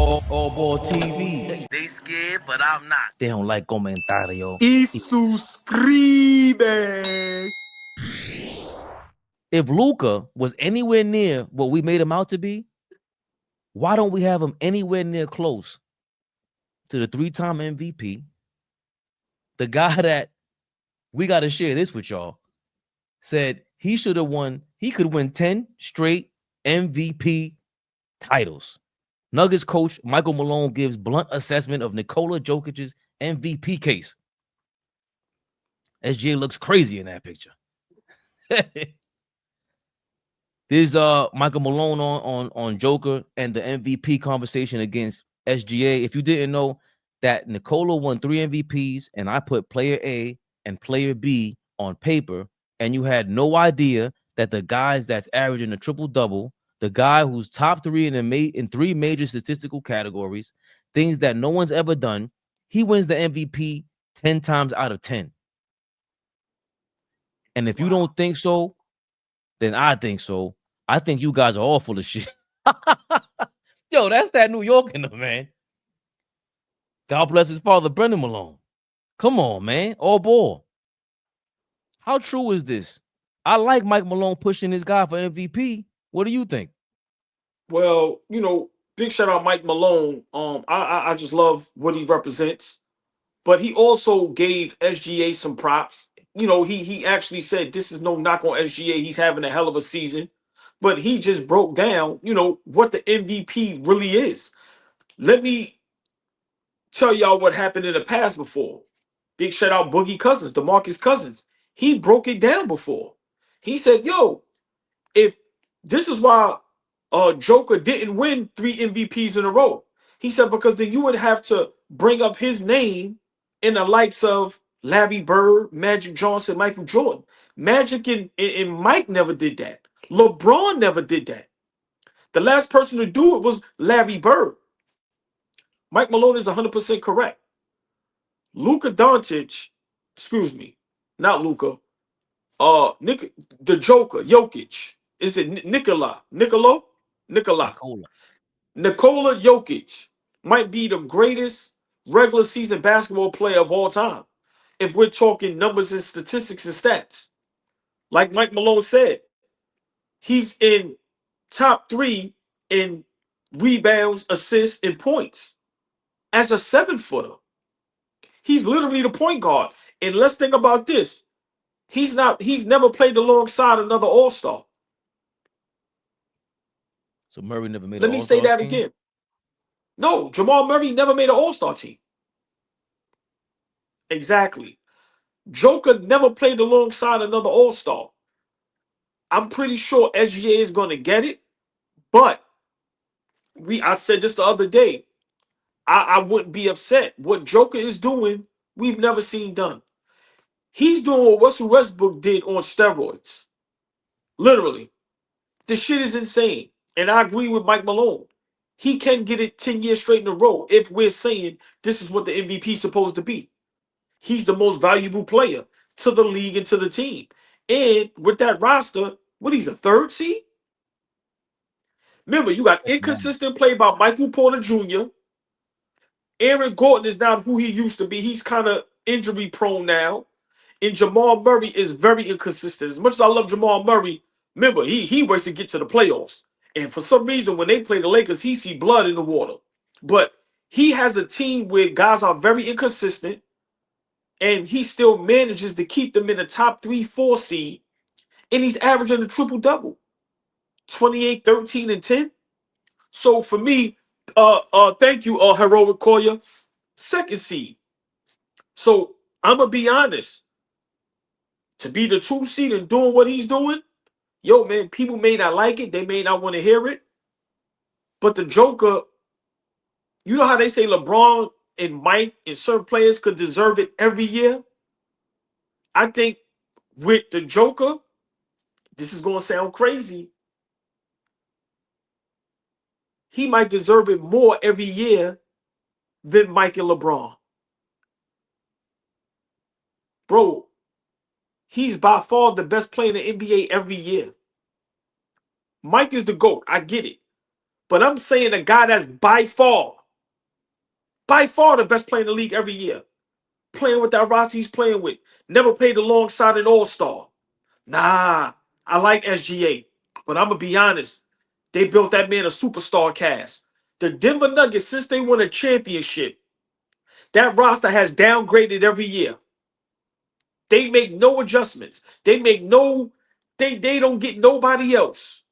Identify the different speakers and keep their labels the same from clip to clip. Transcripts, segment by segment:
Speaker 1: AllBall TV.
Speaker 2: They scared, but I'm not.
Speaker 1: They don't like comentario.
Speaker 3: Y suscribe.
Speaker 1: If Luka was anywhere near what we made him out to be, why don't we have him anywhere near close to the 3-time MVP? The guy that we got to share this with y'all said he should have won. He could win 10 straight MVP titles. Nuggets coach Michael Malone gives blunt assessment of Nikola Jokic's MVP case. SGA looks crazy in that picture. There's Michael Malone on Joker and the MVP conversation against SGA. If you didn't know that Nikola won 3 MVPs and I put player A and player B on paper, and you had no idea that the guys that's averaging a triple-double, the guy who's top 3 in 3 major statistical categories, things that no one's ever done, he wins the MVP 10 times out of 10. And if you don't think so, then I think so. I think you guys are all full of shit. Yo, that's that New York in them, man. God bless his father, Brendan Malone. Come on, man. All ball. How true is this? I like Mike Malone pushing this guy for MVP. What do you think?
Speaker 3: Well, big shout out Mike Malone. I just love what he represents. But he also gave SGA some props. He actually said this is no knock on SGA. He's having a hell of a season. But he just broke down, what the MVP really is. Let me tell y'all what happened in the past before. Big shout out Boogie Cousins, DeMarcus Cousins. He broke it down before. He said, yo, if this is why Joker didn't win 3 MVPs in a row. He said, because then you would have to bring up his name in the likes of Larry Bird, Magic Johnson, Michael Jordan. Magic and Mike never did that. LeBron never did that. The last person to do it was Larry Bird. Mike Malone is 100% correct. Luka Doncic, excuse me, not Luka. The Joker, Jokic. Is it Nikola Jokic might be the greatest regular season basketball player of all time. If we're talking numbers and statistics and stats. Like Mike Malone said, he's in top 3 in rebounds, assists, and points. As a 7-footer. He's literally the point guard. And let's think about this. He's never played alongside another all-star.
Speaker 1: So Murray never made
Speaker 3: Let
Speaker 1: an
Speaker 3: me
Speaker 1: all-star
Speaker 3: say that
Speaker 1: team?
Speaker 3: again. No, Jamal Murray never made an all-star team. Exactly. Joker never played alongside another all-star. I'm pretty sure SGA is going to get it. But I said this the other day. I wouldn't be upset. What Joker is doing, we've never seen done. He's doing what Russell Westbrook did on steroids. Literally. The shit is insane. And I agree with Mike Malone. He can get it 10 years straight in a row if we're saying this is what the MVP is supposed to be. He's the most valuable player to the league and to the team. And with that roster, he's a 3rd seed? Remember, you got inconsistent play by Michael Porter Jr. Aaron Gordon is not who he used to be. He's kind of injury prone now. And Jamal Murray is very inconsistent. As much as I love Jamal Murray, remember, he waits to get to the playoffs. And for some reason, when they play the Lakers, he see blood in the water. But he has a team where guys are very inconsistent. And he still manages to keep them in the top 3-4 seed. And he's averaging a triple-double. 28, 13, and 10. So for me, thank you, Heroic Koya. 2nd seed. So I'm going to be honest. To be the 2 seed and doing what he's doing, yo, man, people may not like it. They may not want to hear it. But the Joker, you know how they say LeBron and Mike and certain players could deserve it every year? I think with the Joker, this is going to sound crazy. He might deserve it more every year than Mike and LeBron. Bro, he's by far the best player in the NBA every year. Mike is the GOAT. I get it. But I'm saying a guy that's by far By far the best player in the league every year. Playing with that roster he's playing with. Never played alongside an all-star. Nah, I like SGA. But I'm going to be honest. They built that man a superstar cast. The Denver Nuggets, since they won a championship, that roster has downgraded every year. They make no adjustments. They don't get nobody else.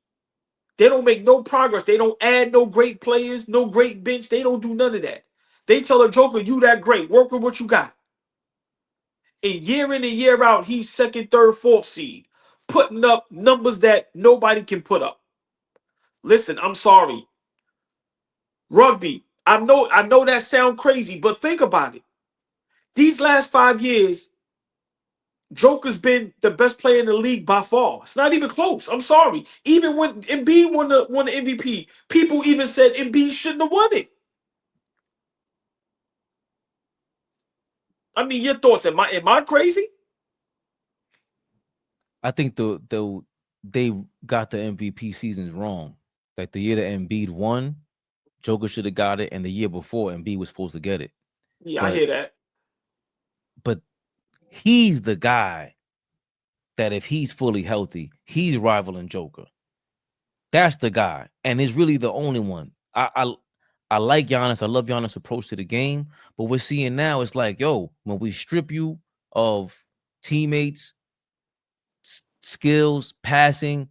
Speaker 3: They don't make no progress. They don't add no great players, no great bench. They don't do none of that. They tell a Joker, you that great. Work with what you got. And year in and year out, he's second, third, fourth seed, putting up numbers that nobody can put up. Listen, I'm sorry. Rugby, I know that sounds crazy, but think about it. These last 5 years, Joker's been the best player in the league by far. It's not even close. I'm sorry. Even when Embiid won the MVP, people even said Embiid shouldn't have won it. I mean, your thoughts? Am I crazy?
Speaker 1: I think they got the MVP seasons wrong. Like the year that Embiid won, Joker should have got it, and the year before, Embiid was supposed to get it.
Speaker 3: Yeah, I hear that.
Speaker 1: But he's the guy that if he's fully healthy, he's rivaling Joker. That's the guy, and he's really the only one. I like Giannis. I love Giannis' approach to the game, but we're seeing now it's like, yo, when we strip you of teammates, skills, passing,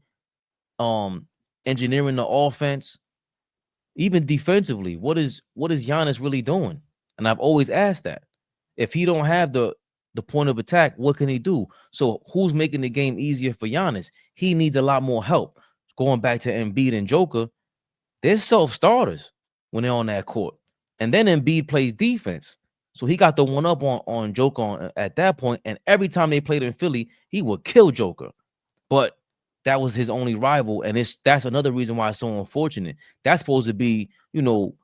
Speaker 1: engineering the offense, even defensively, what is Giannis really doing? And I've always asked that. If he don't have the point of attack, what can he do? So who's making the game easier for Giannis? He needs a lot more help. Going back to Embiid and Joker, they're self-starters when they're on that court. And then Embiid plays defense. So he got the one up on Joker at that point. And every time they played in Philly, he would kill Joker. But that was his only rival. And that's another reason why it's so unfortunate. That's supposed to be,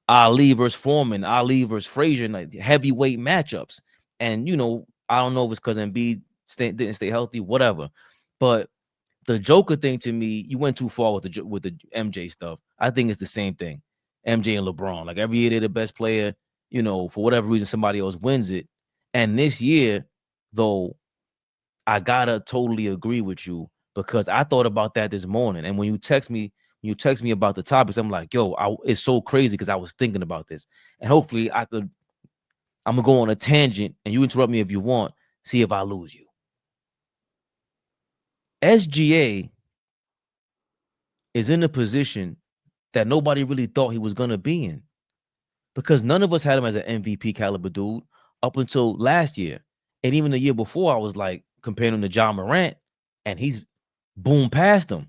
Speaker 1: Ali versus Foreman, Ali versus Frazier, like heavyweight matchups. And, I don't know if it's because Embiid didn't stay healthy, whatever. But the Joker thing, to me, you went too far with the MJ stuff. I think it's the same thing. MJ and LeBron. Like every year they're the best player, for whatever reason somebody else wins it. And this year, though, I gotta totally agree with you because I thought about that this morning. And when you text me about the topics, I'm like, yo, it's so crazy because I was thinking about this. And hopefully I'm gonna go on a tangent and you interrupt me if you want, see if I lose you. SGA is in a position that nobody really thought he was gonna be in. Because none of us had him as an MVP caliber dude up until last year. And even the year before, I was like comparing him to John Morant, and he's boomed past him.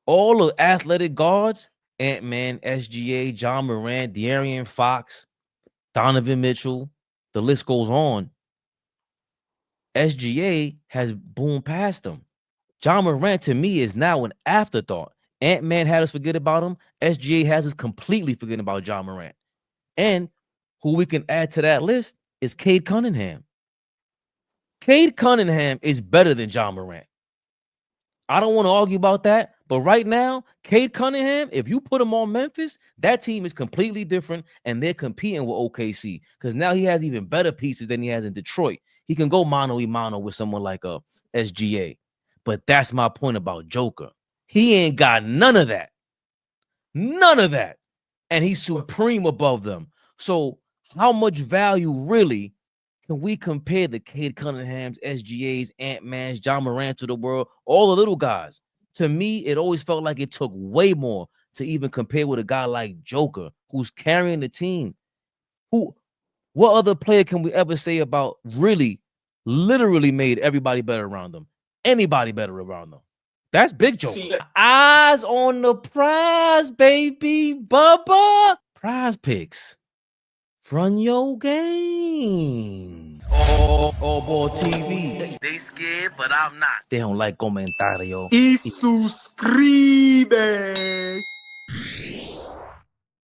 Speaker 1: All the athletic guards, Ant-Man, SGA, John Morant, De'Aaron Fox, Donovan Mitchell, the list goes on. SGA has boomed past him. John Morant, to me, is now an afterthought. Ant-Man had us forget about him. SGA has us completely forgetting about John Morant. And who we can add to that list is Cade Cunningham. Cade Cunningham is better than John Morant. I don't want to argue about that, but right now, Cade Cunningham, if you put him on Memphis, that team is completely different, and they're competing with OKC because now he has even better pieces than he has in Detroit. He can go mano-a-mano with someone like a SGA. But that's my point about Joker. He ain't got none of that. None of that. And he's supreme above them. So how much value really can we compare the Cade Cunningham's, SGA's, Ant-Man's, John Morant to the world, all the little guys? To me, it always felt like it took way more to even compare with a guy like Joker, who's carrying the team. What other player can we ever say about really, literally made everybody better around them? Anybody better around them? That's Big Joker. See, eyes on the prize, baby, Bubba. Prize picks. Run your game. AllBall TV.
Speaker 2: They scared, but I'm not.
Speaker 1: They don't like comentario.
Speaker 3: Y suscribe.